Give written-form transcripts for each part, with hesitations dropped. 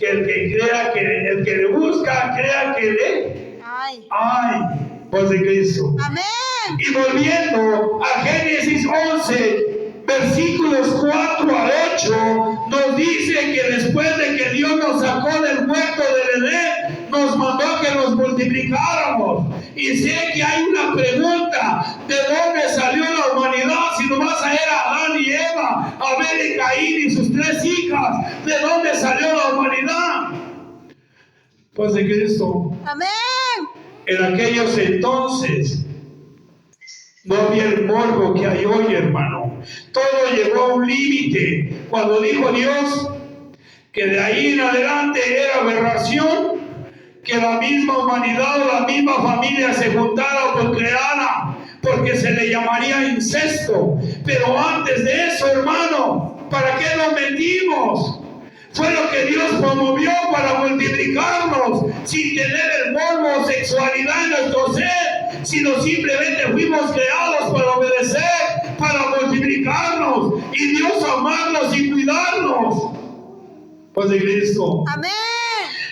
que el que crea que el que le busca, crea que le hay. Pues de Cristo. Amén. Y volviendo a Génesis 11, versículos 4 al 8, nos dice que después de que Dios nos sacó del huerto del Edén, nos mandó que nos multiplicáramos. Y sé que hay una pregunta: ¿de dónde salió la humanidad? Si nomás era Adán y Eva, Abel y Caín y sus 3 hijas, ¿de dónde salió la humanidad? Pues de Cristo. Amén. En aquellos entonces no había el morbo que hay hoy, hermano. Todo llegó a un límite cuando dijo Dios que de ahí en adelante era aberración que la misma humanidad o la misma familia se juntara o procreara, porque se le llamaría incesto. Pero antes de eso, hermano, ¿para qué nos mentimos? Fue lo que Dios promovió para multiplicarnos sin tener el morbo o sexualidad en nuestro ser, sino simplemente fuimos creados para obedecer, para multiplicarnos y Dios amarnos y cuidarnos. Pues de Cristo. Amén.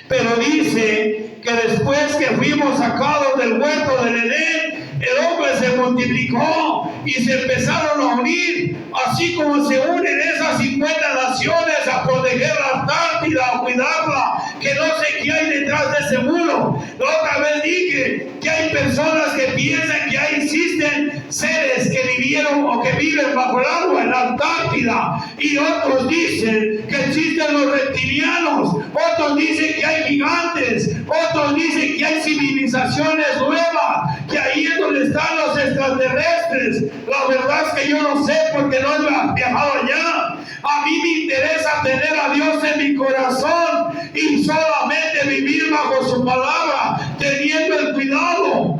Pero dice que después que fuimos sacados del huerto del Edén, el hombre se multiplicó y se empezaron a unir, así como se unen esas 50 naciones a proteger la Antártida, a cuidarla, que no sé qué hay detrás de ese muro. La otra vez dije que hay personas que piensan que ahí existen seres que vivieron o que viven bajo el agua en la Antártida, y otros dicen que existen los reptilianos, otros dicen que hay gigantes, otros dicen que hay civilizaciones nuevas, que ahí es donde están los extraterrestres. La verdad es que yo no sé porque no he viajado allá. A mí me interesa tener a Dios en mi corazón y solamente vivir bajo su palabra, teniendo el cuidado,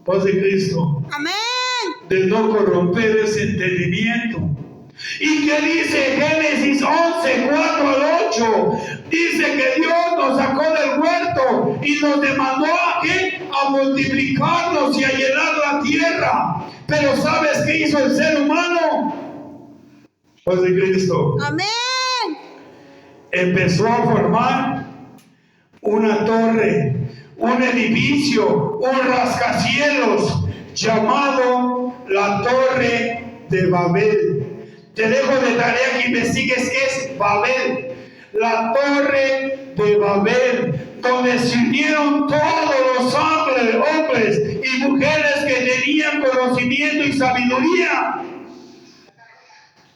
pues, de Cristo. Amén. De no corromper ese entendimiento. ¿Y qué dice Génesis 11, 4 al 8? Dice que Dios nos sacó del huerto y nos demandó a ¿qué? A multiplicarnos y a llenar la tierra. Pero ¿sabes qué hizo el ser humano? Pues de Cristo. Amén. Empezó a formar una torre, un edificio, un rascacielos llamado la Torre de Babel. Te dejo de tarea que investigues qué es Babel. La Torre de Babel, donde se unieron todos los hombres y mujeres que tenían conocimiento y sabiduría,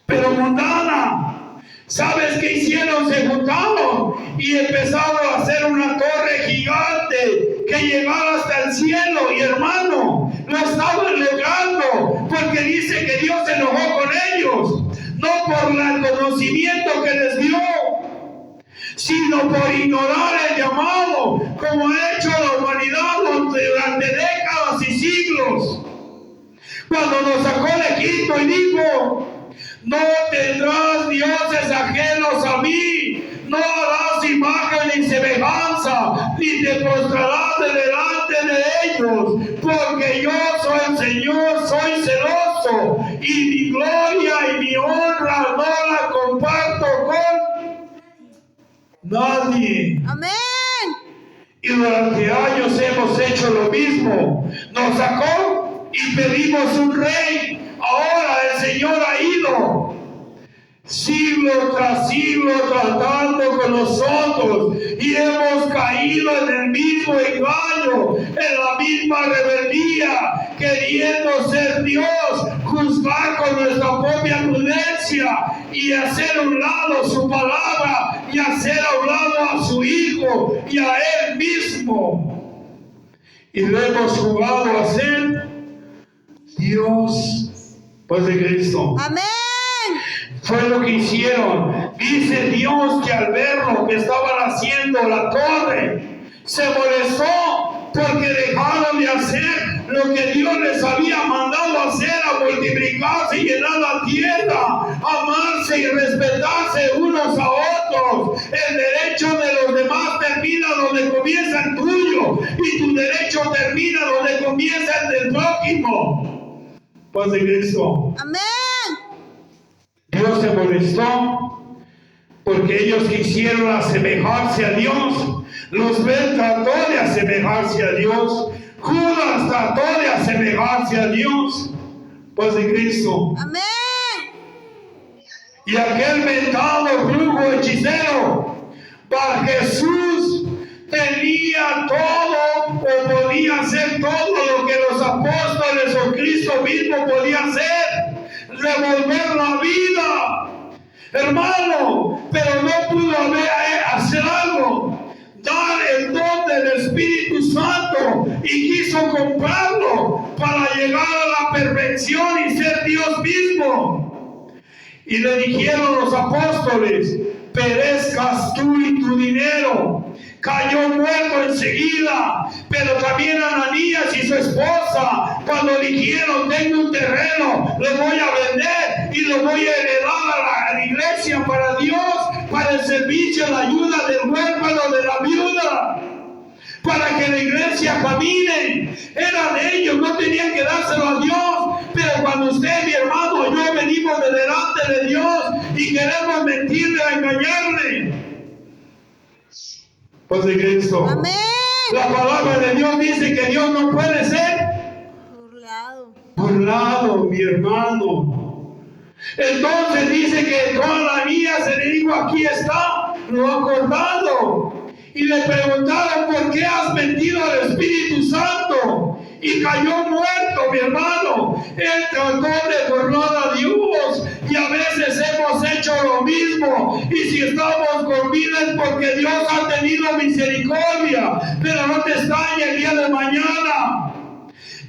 pero mundana. ¿Sabes qué hicieron? Se juntaron y empezaron a hacer una torre gigante que llegaba hasta el cielo. Y hermano, lo estaban logrando porque dice que Dios se enojó con ellos, no por el conocimiento que les dio, sino por ignorar el llamado, como ha hecho la humanidad durante décadas y siglos. Cuando nos sacó de Egipto y dijo: no tendrás dioses ajenos a mí, no harás imagen ni semejanza, ni te postrarás delante de ellos, porque yo soy el Señor, soy celoso, y mi gloria y mi honra no la comparto con nadie. Amén. Y durante años hemos hecho lo mismo. Nos sacó y pedimos un rey. Ahora el Señor ha ido siglo tras siglo tratando con nosotros y hemos caído en el mismo engaño, en la misma rebeldía, queriendo ser Dios, juzgar con nuestra propia prudencia y hacer a un lado su palabra y hacer a un lado a su Hijo y a Él mismo. Y lo hemos jugado a ser Dios, pues, de Cristo. Amén. Fue lo que hicieron. Dice Dios que al ver lo que estaban haciendo la torre, se molestó porque dejaron de hacer lo que Dios les había mandado hacer, a multiplicarse y llenar la tierra, amarse y respetarse unos a otros. El derecho de los demás termina donde comienza el tuyo y tu derecho termina donde comienza el del prójimo. Paz de Cristo. Amén. Dios se molestó porque ellos quisieron asemejarse a Dios. Luzbel trató de asemejarse a Dios. Judas trató de asemejarse a Dios. Pues de Cristo. Amén. Y aquel mentado brujo hechicero, para Jesús tenía todo, o podía hacer todo lo que los apóstoles o Cristo mismo podía hacer, devolver la vida, hermano, pero no pudo hacer algo, dar el don del Espíritu Santo, y quiso comprarlo para llegar a la perfección y ser Dios mismo. Y le dijeron los apóstoles: perezcas tú y tu dinero. Cayó muerto enseguida. Pero también Ananías y su esposa, cuando dijeron: tengo un terreno, lo voy a vender y lo voy a heredar a la iglesia para Dios, para el servicio, la ayuda del huérfano, de la viuda, para que la iglesia camine. Era de ellos, no tenían que dárselo a Dios. Pero cuando usted, mi hermano, y yo venimos de delante de Dios y queremos mentirle, engañarle, pues de Cristo. Amén. La palabra de Dios dice que Dios no puede ser burlado, mi hermano. Entonces dice que con Ananías le dijo: aquí está, lo ha acordado. Y le preguntaron: ¿por qué has mentido al Espíritu Santo? Y cayó muerto, mi hermano. Él trató de burlar a Dios, y a veces hemos hecho lo mismo. Y si estamos con vida es porque Dios ha tenido misericordia. Pero no te extrañe el día de mañana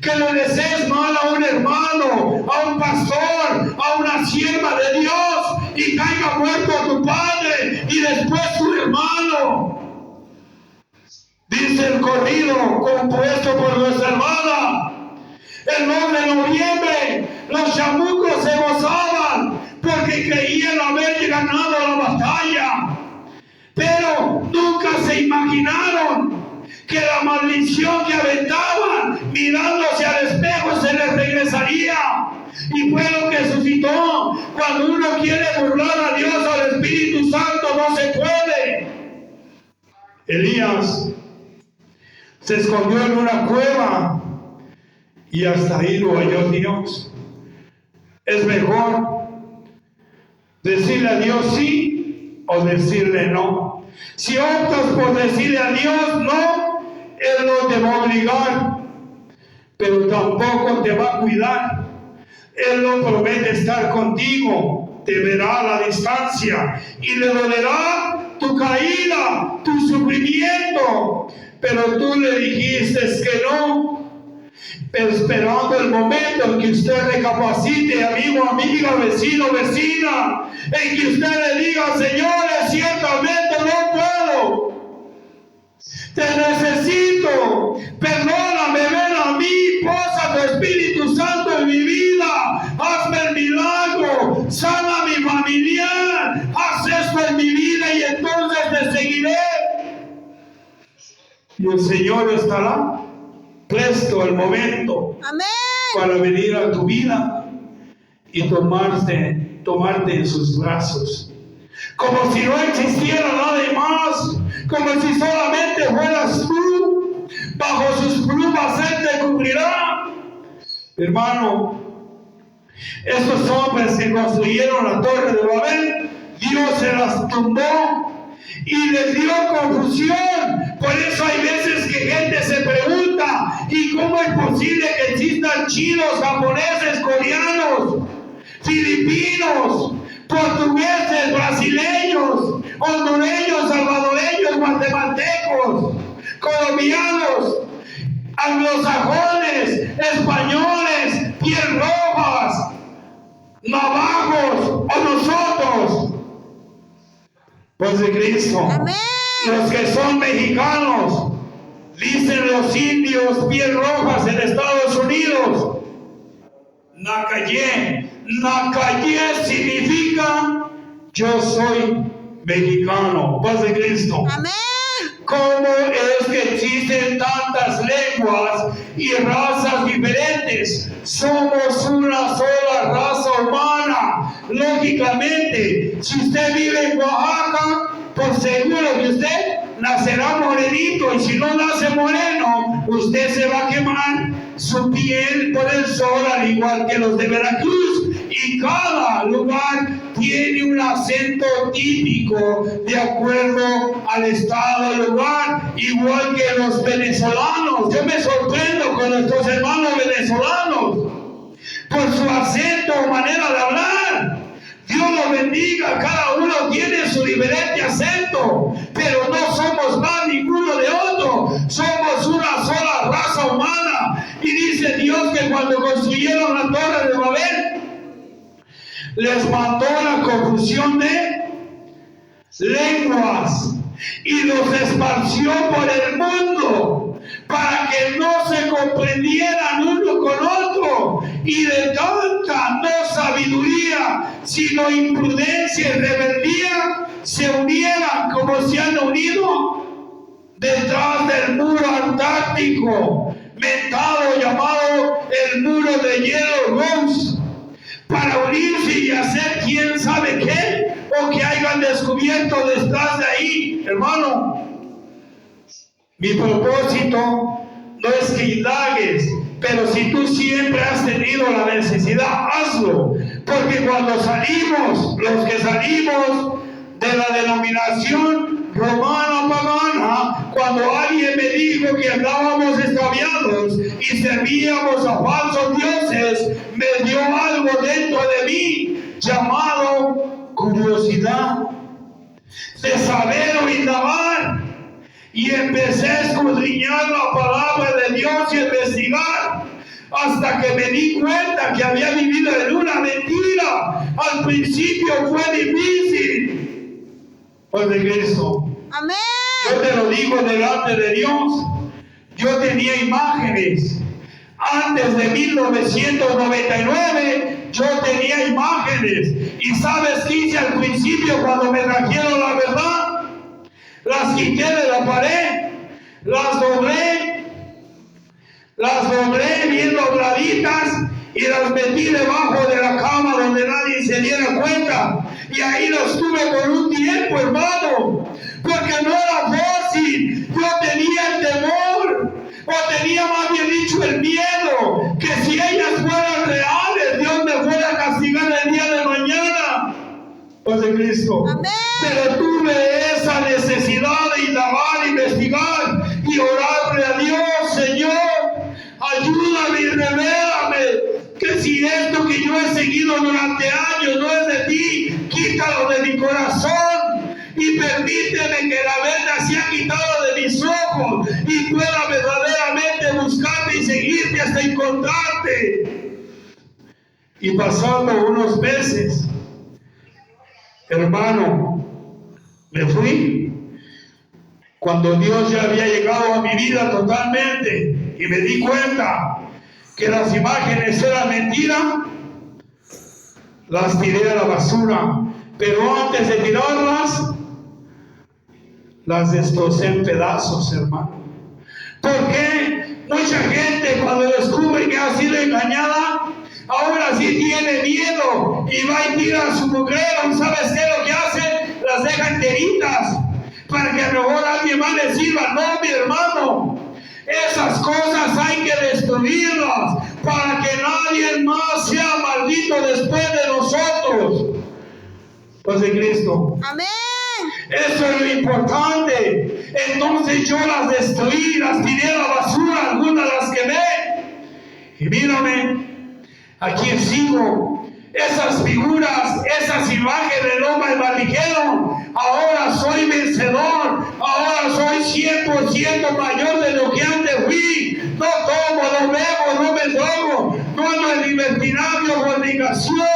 que le desees mal a un hermano, a un pastor, a una sierva de Dios, y caiga muerto tu padre y después tu hermano. Dice el corrido compuesto por nuestra hermana: el 9 de noviembre los chamucos se gozaban porque creían haber ganado la batalla, pero nunca se imaginaron que la maldición que aventaban mirándose al espejo se les regresaría. Y fue lo que suscitó. Cuando uno quiere burlar a Dios, al Espíritu Santo, no se puede. Elías se escondió en una cueva y hasta ahí lo halló Dios. Es mejor decirle a Dios sí o decirle no. Si optas por decirle a Dios no, Él no te va a obligar, pero tampoco te va a cuidar. Él no promete estar contigo, te verá a la distancia y le dolerá tu caída, tu sufrimiento. Pero tú le dijiste que no, esperando el momento en que usted recapacite, amigo, amiga, vecino, vecina, en que usted le diga: señores, ciertamente no puedo, te necesito, perdóname, ven a mí, posa tu Espíritu Santo en mi vida, hazme el milagro, sana a mi familiar, haz esto en mi vida y entonces te seguiré. Y el Señor estará presto al momento. Amén. Para venir a tu vida y tomarte en sus brazos, como si no existiera nadie más, como si solamente fueras tú. Bajo sus plumas Él te cubrirá. Hermano, estos hombres que construyeron la torre de Babel, Dios se las tumbó y les dio confusión. Por eso hay veces que gente se pregunta: ¿y cómo es posible que existan chinos, japoneses, coreanos, filipinos, portugueses, brasileños, hondureños, salvadoreños, guatemaltecos, colombianos, anglosajones, españoles, piel rojas, navajos o nosotros? Pues de Cristo. Amén. Los que son mexicanos, dicen los indios piel rojas en Estados Unidos, Nacayé. Nacayé significa yo soy mexicano. Paz de Cristo. Amén. ¿Cómo es que existen tantas lenguas y razas diferentes? Somos una sola raza humana. Lógicamente, si usted vive en Oaxaca, por seguro que usted nacerá morenito, y si no nace moreno, usted se va a quemar su piel por el sol, al igual que los de Veracruz. Y cada lugar tiene un acento típico de acuerdo al estado y lugar, igual que los venezolanos. Yo me sorprendo con nuestros hermanos venezolanos por su acento o manera de hablar. Dios los bendiga, cada uno tiene su diferente acento, pero no somos más ninguno de otro, somos una sola raza humana. Y dice Dios que cuando construyeron la torre de Babel, les mandó la confusión de lenguas y los esparció por el mundo para que no se comprendieran uno con otro, y de tanta no sabiduría sino imprudencia y rebeldía se unieran como se han unido detrás del muro antártico mentado llamado el muro de hielo Ross, para unirse y hacer quién sabe qué, o que hayan descubierto detrás de ahí. Hermano, mi propósito no es que indagues, pero si tú siempre has tenido la necesidad, hazlo, porque cuando salimos, los que salimos de la denominación romana pagana, cuando alguien me dijo que andábamos extraviados y servíamos a falsos dioses, me dio algo dentro de mí llamado curiosidad de saber o indagar, y empecé a escudriñar la palabra de Dios y investigar hasta que me di cuenta que había vivido en una mentira. Al principio fue difícil. Pues de Cristo. Amén. Yo te lo digo delante de Dios. Yo tenía imágenes. Antes de 1999 yo tenía imágenes. ¿Y sabes qué hice al principio cuando me trajeron la verdad? Las quité de la pared, las doblé bien dobladitas y las metí debajo de la cama donde nadie se diera cuenta. Y ahí los tuve por un tiempo, hermano, porque no era fácil. Yo tenía el temor, o tenía más bien dicho el miedo, que si ellas fueran reales, Dios me fuera a castigar el día de mañana. Pues de Cristo. Amén. Pero tuve esa necesidad de indagar, investigar y orarle a Dios: Señor, ayúdame y revélame que si esto que yo he seguido durante años no es de ti, quítalo de mi corazón y permíteme que la venda sea quitada de mis ojos y pueda verdaderamente buscarte y seguirte hasta encontrarte. Y pasando unos meses, hermano, me fui cuando Dios ya había llegado a mi vida totalmente, y me di cuenta que las imágenes eran mentiras. Las tiré a la basura, pero antes de tirarlas, las destrocé en pedazos, hermano. Porque mucha gente, cuando descubre que ha sido engañada, ahora sí tiene miedo y va y tira su mugrero. ¿Sabes qué es lo que hace? Las deja enteritas para que a lo mejor alguien más le sirva. No, mi hermano, esas cosas hay que destruirlas para que nadie más sea maldito después de nosotros. Pues de Cristo. Amén. Eso es lo importante. Entonces yo las destruí, las tiré a la basura, algunas las quemé. Y mírame, aquí sigo. Esas figuras, esas imágenes no me maldijeron. Ahora soy vencedor. Ahora soy 100% mayor de lo que antes fui. No tomo, no bebo, no me drogo. No ando en libertinaje o fornicación.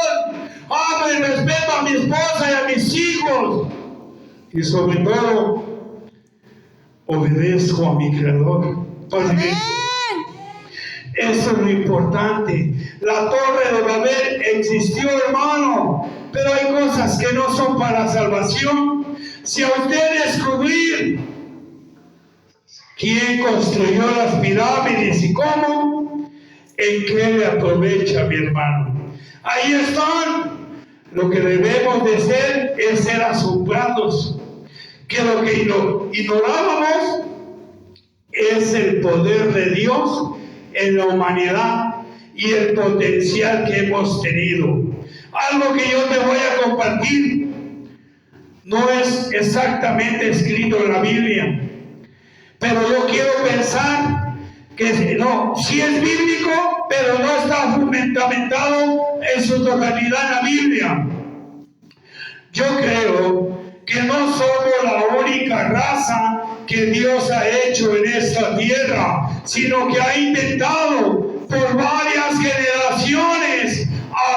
Amo y respeto a mi esposa y a mis hijos. Y sobre todo, obedezco a mi Creador. Eso es lo importante. La torre de Babel existió, hermano, pero hay cosas que no son para salvación. Si a usted descubrir quién construyó las pirámides y cómo, ¿en qué le aprovecha, mi hermano? Ahí están. Lo que debemos de ser es ser asombrados, que lo que ignorábamos es el poder de Dios en la humanidad y el potencial que hemos tenido. Algo que yo te voy a compartir no es exactamente escrito en la Biblia, pero yo quiero pensar que no, sí es bíblico, pero no está fundamentado en su totalidad en la Biblia. Yo creo que no somos la única raza que Dios ha hecho en esta tierra, sino que ha intentado por varias generaciones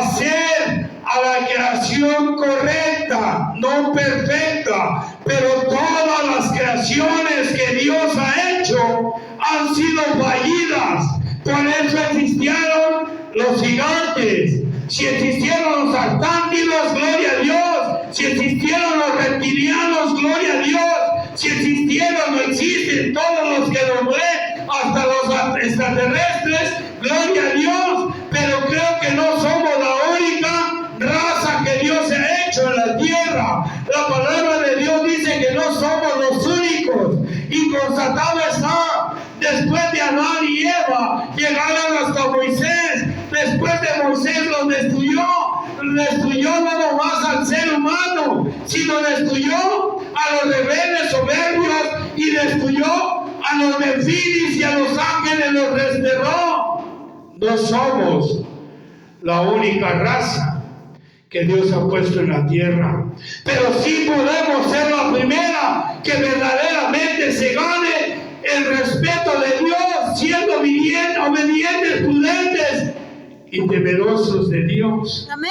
hacer a la creación correcta, no perfecta, pero todas las creaciones que Dios ha hecho han sido fallidas. Por eso existieron los gigantes, si existieron los arcángeles, gloria a Dios, si existieron los reptilianos, gloria a Dios, si existieron, no existen todos los que nos ven, hasta los extraterrestres, gloria a Dios, pero creo que no somos la única raza que Dios ha hecho en la tierra. La palabra de Dios dice que no somos los únicos, y constatado está, después de Adán y Eva, llegaron hasta Moisés. Después de Moisés los destruyó no nomás al ser humano, sino destruyó a los rebeldes soberbios y destruyó a los nefilis y a los ángeles los desterró. No somos la única raza que Dios ha puesto en la tierra, pero sí podemos ser la primera que verdaderamente se gane el respeto de Dios, siendo obedientes, prudentes y temerosos de Dios. Amén.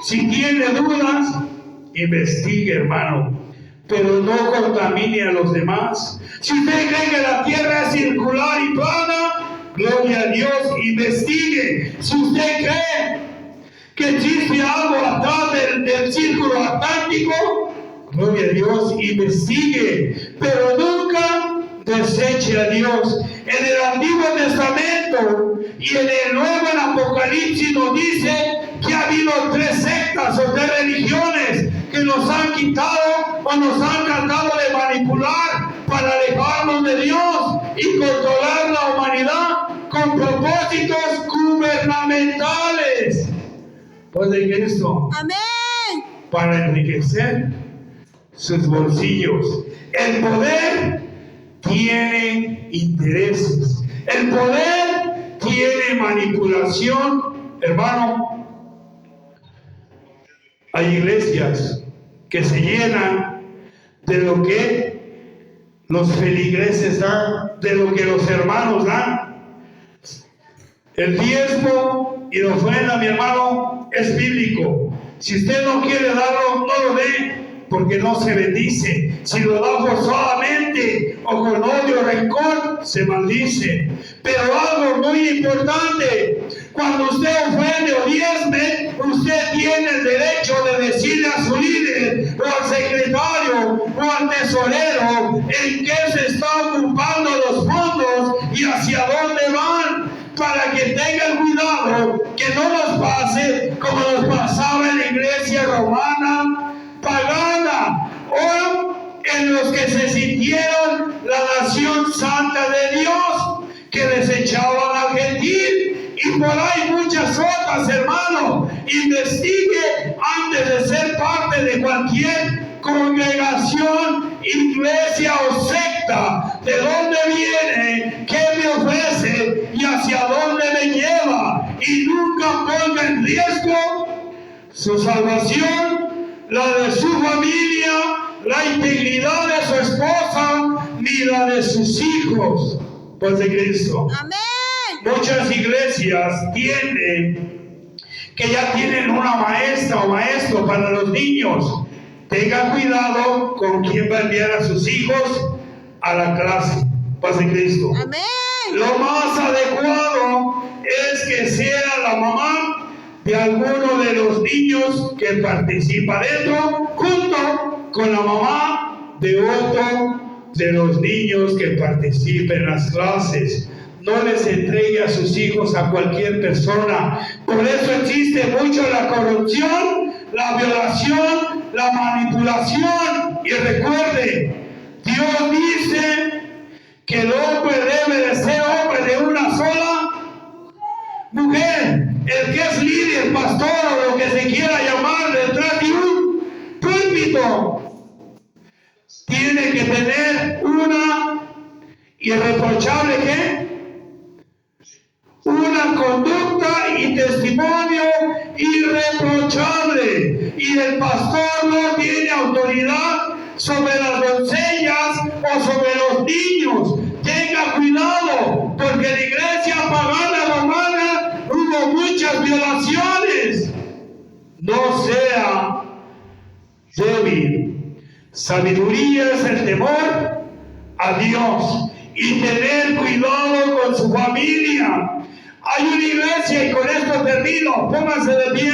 Si tiene dudas, investigue, hermano, pero no contamine a los demás. Si usted cree que la tierra es circular y plana, gloria a Dios, investigue. Si usted cree que existe algo atrás del círculo atlántico, gloria a Dios, investigue, pero nunca deseche a Dios. En el Antiguo Testamento y en el Nuevo, en Apocalipsis, nos dice que ha habido 3 sectas o 3 religiones que nos han quitado o nos han tratado de manipular para alejarnos de Dios y controlar la humanidad con propósitos gubernamentales. Pues de Cristo. Amén. Para enriquecer sus bolsillos. El poder tiene intereses. El poder tiene manipulación. Hermano, hay iglesias que se llenan de lo que los feligreses dan, de lo que los hermanos dan. El diezmo y la ofrenda, mi hermano, es bíblico. Si usted no quiere darlo, no lo dé, porque no se bendice. Si lo da forzadamente o con odio o rencor, se maldice. Pero algo muy importante, cuando usted ofrende o diezme, usted tiene el derecho de decirle a su líder, o al secretario, o al tesorero, en qué se está ocupando los fondos y hacia dónde van, para que tengan cuidado que no nos pase como nos pasaba en la iglesia romana pagana, o en los que se sintieron la nación santa de Dios, que desechaban al gentil, y por ahí muchas otras, hermanos. Investigue antes de ser parte de cualquier congregación, iglesia o secta, de dónde viene, qué me ofrece y hacia dónde me lleva, y nunca ponga en riesgo su salvación, la de su familia, la integridad de su esposa, ni la de sus hijos, pues de Cristo. Amén. Muchas iglesias tienen que ya tienen una maestra o maestro para los niños. Tenga cuidado con quién va a enviar a sus hijos a la clase, pues de Cristo. Amén. Lo más adecuado es que sea la mamá de alguno de los niños que participa dentro, junto con la mamá devoto de los niños que participen en las clases. No les entregue a sus hijos a cualquier persona. Por eso existe mucho la corrupción, la violación, la manipulación. Y recuerde, Dios dice que el hombre debe de ser hombre de una sola mujer. El que es líder, pastor o lo que se quiera llamar detrás de un púlpito, tiene que tener una irreprochable ¿qué? Una conducta y testimonio irreprochable. Y el pastor no tiene autoridad sobre las doncellas o sobre los niños. Tenga cuidado, porque en la iglesia pagana romana hubo muchas violaciones. No sea débil. Sabiduría es el temor a Dios y tener cuidado con su familia. Hay una iglesia, y con esto termino, pónganse de pie.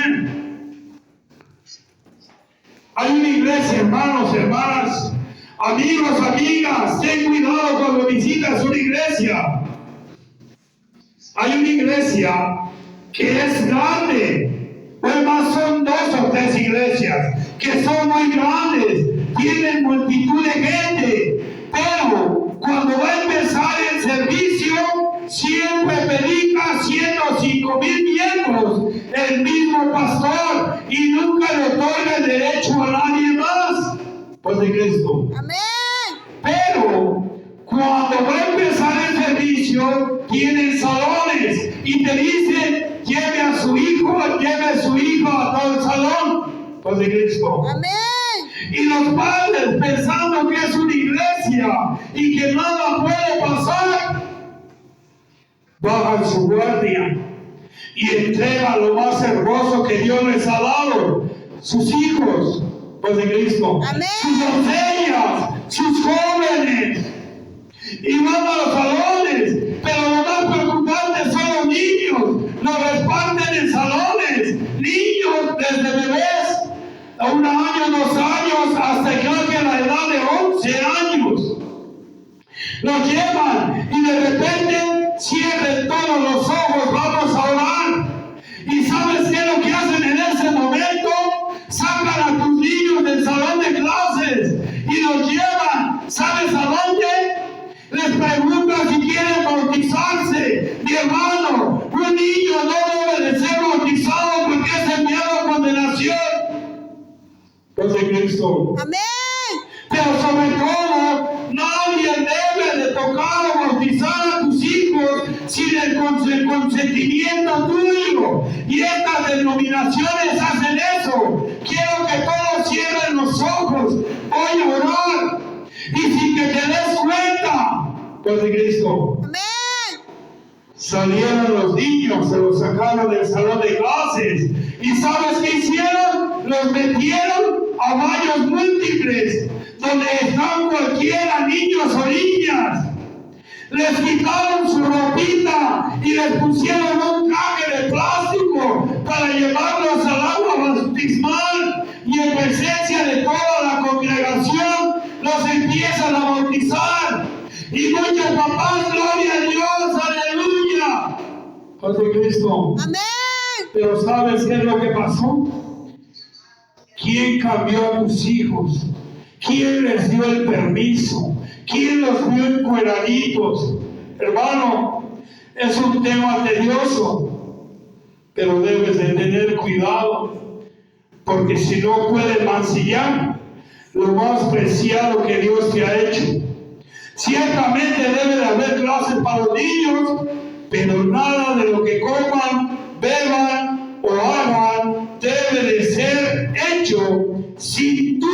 Hay una iglesia, hermanos, hermanas, amigos, amigas, ten cuidado cuando visitas una iglesia. Hay una iglesia que es grande, además son 2 o 3 iglesias que son muy grandes, tienen multitud de gente, pero cuando va a empezar el servicio, siempre predica 105,000 miembros el mismo pastor y nunca le otorga el derecho a nadie más. Pues de Cristo. Amén. Pero cuando va a empezar el servicio, tienen salones y te dicen, lleve a su hijo a todo el salón. Pues de Cristo. Amén. Y los padres, pensando que es una iglesia y que nada puede pasar, bajan su guardia y entregan lo más hermoso que Dios les ha dado, sus hijos, pues de Cristo. Amén. Sus doncellas, sus jóvenes, y van a los salones, pero lo más preocupante son los niños, los reparten en salones, niños desde bebés a 1 año, 2 años, hasta creo que a la edad de 11 años. Los llevan y de repente cierren todos los ojos, vamos a orar. ¿Y sabes qué es lo que hacen en ese momento? Sacan a tus niños del salón de clases y los llevan, ¿sabes a dónde? Les preguntan si quieren bautizarse. Mi hermano, un niño no debe de ser bautizado porque es enviado a condenación. Pues de Cristo. Amén. Pero sobre todo, nadie debe de tocar o bautizar a tus hijos sin el consentimiento tuyo. Y estas denominaciones hacen eso. Quiero que todos cierren los ojos. Voy a orar. Y sin que te des cuenta, pues de Cristo. Amén. Salieron los niños, se los sacaron del salón de clases. ¿Y sabes qué hicieron? Los metieron a baños múltiples, donde están cualquiera, niños o niñas. Les quitaron su ropita y les pusieron un traje de plástico para llevarlos al agua bautismal. Y en presencia de toda la congregación, los empiezan a bautizar. Y muchos papás, gloria a Dios, aleluya. Paz de Cristo. Amén. Pero ¿sabes qué es lo que pasó? ¿Quién cambió a tus hijos? ¿Quién les dio el permiso? ¿Quién los vio encueraditos? Hermano, es un tema tedioso, pero debes de tener cuidado, porque si no puedes mancillar lo más preciado que Dios te ha hecho. Ciertamente debe de haber clases para los niños, pero nada de lo que coman, beban o hagan debe de ser hecho sin tu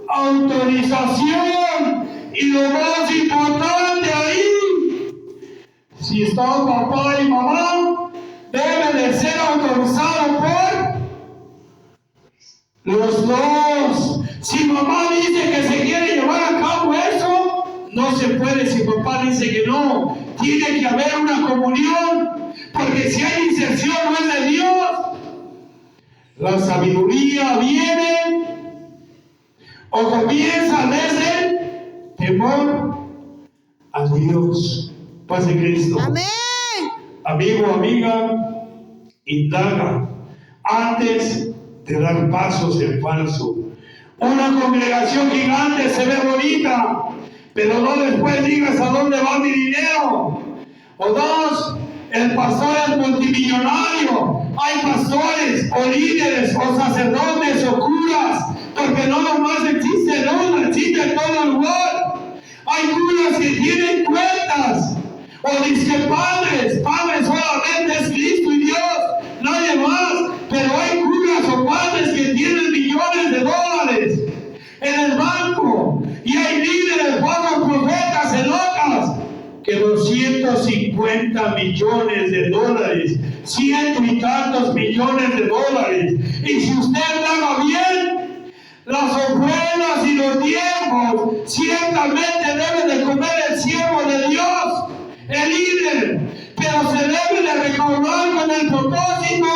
autorización. Y lo más importante ahí, si están papá y mamá, debe de ser autorizado por los dos. Si mamá dice que se quiere llevar a cabo eso, no se puede. Si papá dice que no, tiene que haber una comunión, porque si hay inserción no es de Dios. La sabiduría viene o comienza desde el temor a Dios. Paz en Cristo. Amén. Amigo, amiga, indaga antes de dar pasos en falso. Una congregación gigante se ve bonita, pero no después digas a dónde va mi dinero. O dos, el pastor es multimillonario. Hay pastores o líderes o sacerdotes o curas, porque no nomás existe en uno, existe en todo lugar. Hay curas que tienen cuentas, o dice padres solamente es Cristo y Dios, nadie más. Pero hay curas o padres que tienen millones de dólares en el banco, y hay líderes, falsos profetas en otras que 250 millones de dólares, 100 y tantos millones de dólares. Y si usted haga bien las ofrendas y los diezmos, ciertamente debe de comer el siervo de Dios, el líder, pero se debe de recaudar con el propósito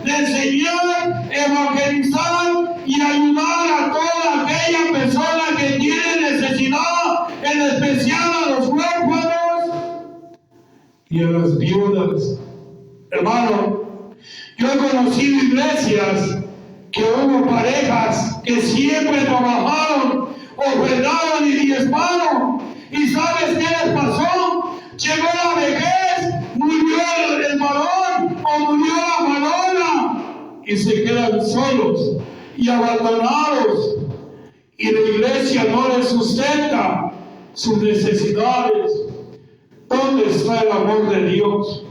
de enseñar, evangelizar y ayudar a toda aquella persona que tiene necesidad, en especial a los huérfanos y a las viudas. Hermano, yo he conocido iglesias que hubo parejas que siempre trabajaron, ofrendaron y diezmaron. ¿Y sabes qué les pasó? Llegó la vejez, murió el varón o murió la varona, y se quedan solos y abandonados, y la iglesia no les sustenta sus necesidades. ¿Dónde está el amor de Dios?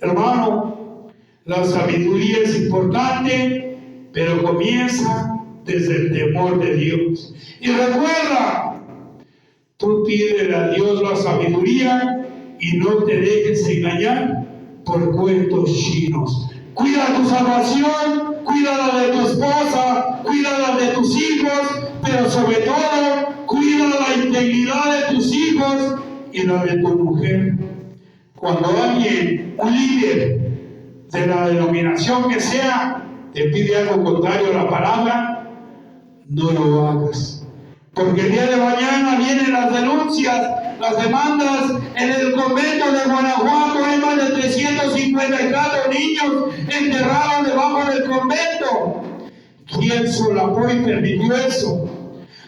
Hermano, la sabiduría es importante, pero comienza desde el temor de Dios. Y recuerda, tú pídele a Dios la sabiduría y no te dejes engañar por cuentos chinos. Cuida tu salvación, cuida la de tu esposa, cuida la de tus hijos, pero sobre todo, cuida la integridad de tus hijos y la de tu mujer. Cuando alguien, un líder de la denominación que sea, te pide algo contrario a la palabra, no lo hagas. Porque el día de mañana vienen las denuncias, las demandas. En el convento de Guanajuato hay más de 354 niños enterrados debajo del convento. ¿Quién solapó y permitió eso?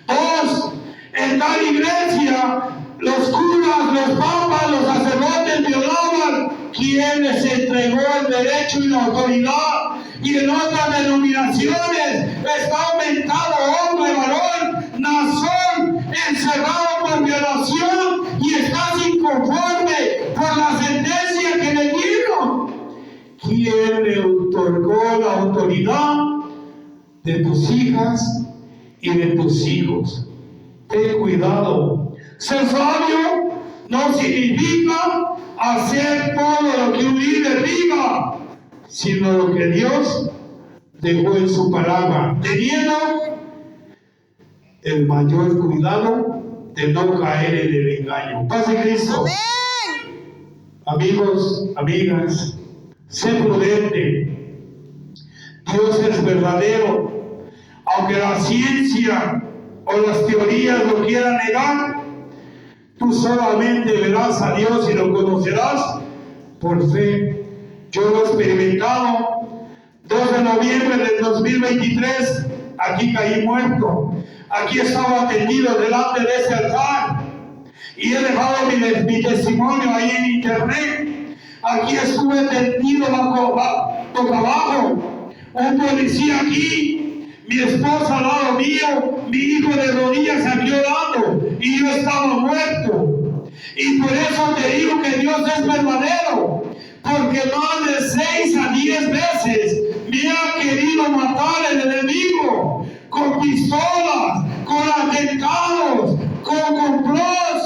Dos, en tal iglesia, los curas, los papas, los sacerdotes violaban. ¿Quién les entregó el derecho y la autoridad? Y en otras denominaciones está aumentado hombre, varón, nazón, encerrado por violación y estás inconforme por la sentencia que le dieron. ¿Quién le otorgó la autoridad de tus hijas y de tus hijos? Ten cuidado. Ser sabio no significa hacer todo lo que un líder diga, sino lo que Dios dejó en su palabra, teniendo el mayor cuidado de no caer en el engaño. Paz de Cristo. Amén. Amigos, amigas, sé prudente. Dios es verdadero. Aunque la ciencia o las teorías lo quieran negar, tú solamente verás a Dios y lo conocerás por fe. Yo lo he experimentado. 2 de noviembre del 2023, aquí caí muerto. Aquí estaba tendido delante de ese altar y he dejado mi testimonio ahí en internet. Aquí estuve tendido boca abajo. Un policía aquí, mi esposa al lado mío, mi hijo de rodillas aquí orando y yo estaba muerto. Y por eso te digo que Dios es verdadero, porque más de 6 a 10 veces me ha querido matar el enemigo, con pistolas, con atentados, con complots.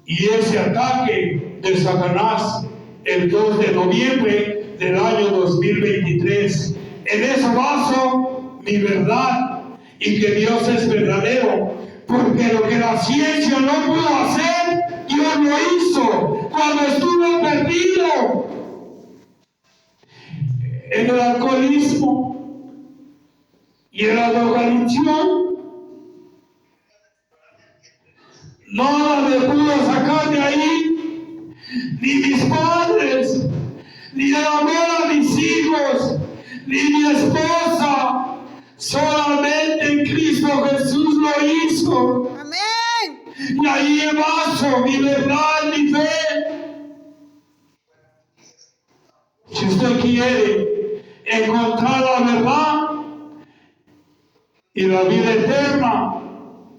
Y ese ataque de Satanás, el 2 de noviembre del año 2023, en eso baso mi verdad y que Dios es verdadero, porque lo que la ciencia no pudo hacer, Dios lo hizo cuando estuvo perdido en el alcoholismo y en la drogadicción. nada me pudo sacar de ahí, ni mis padres, ni el amor a mis hijos, ni mi esposa. Solamente en Cristo Jesús lo hizo. Amén. Y ahí baso mi verdad, mi fe. Si usted quiere encontrar la verdad y la vida eterna,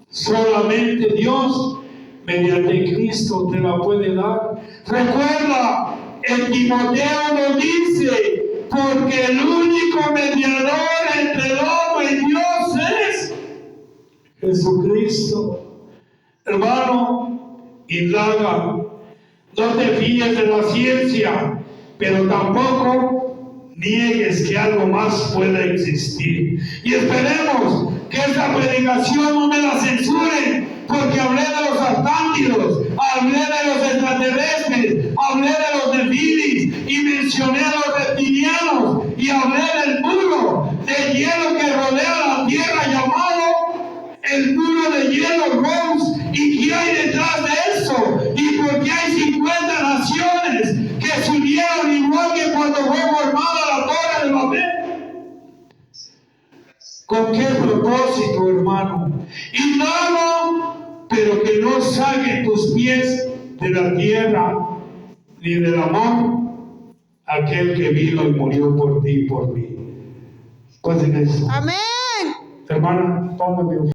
solamente Dios, mediante Cristo, te la puede dar. Recuerda, en Timoteo nos dice, porque el único mediador entre el hombre y Dios es Jesucristo. Hermano, indaga, no te fíes de la ciencia, pero tampoco niegues que algo más pueda existir. Y esperemos que esta predicación no me la censuren, porque hablé de los atlántidos, hablé de los extraterrestres, hablé de los nefilis y mencioné a los reptilianos y hablé del muro de hielo que rodea la tierra llamado el muro de hielo Rose. ¿Y qué hay detrás de eso? ¿Y por qué hay 50 naciones que se unieron igual que cuando fue formada la Torre de Babel? ¿Con qué propósito, hermano? Indaga, pero que no saque tus pies de la tierra ni del amor aquel que vino y murió por ti y por mí. Pues en eso. Amén. Hermana, póngame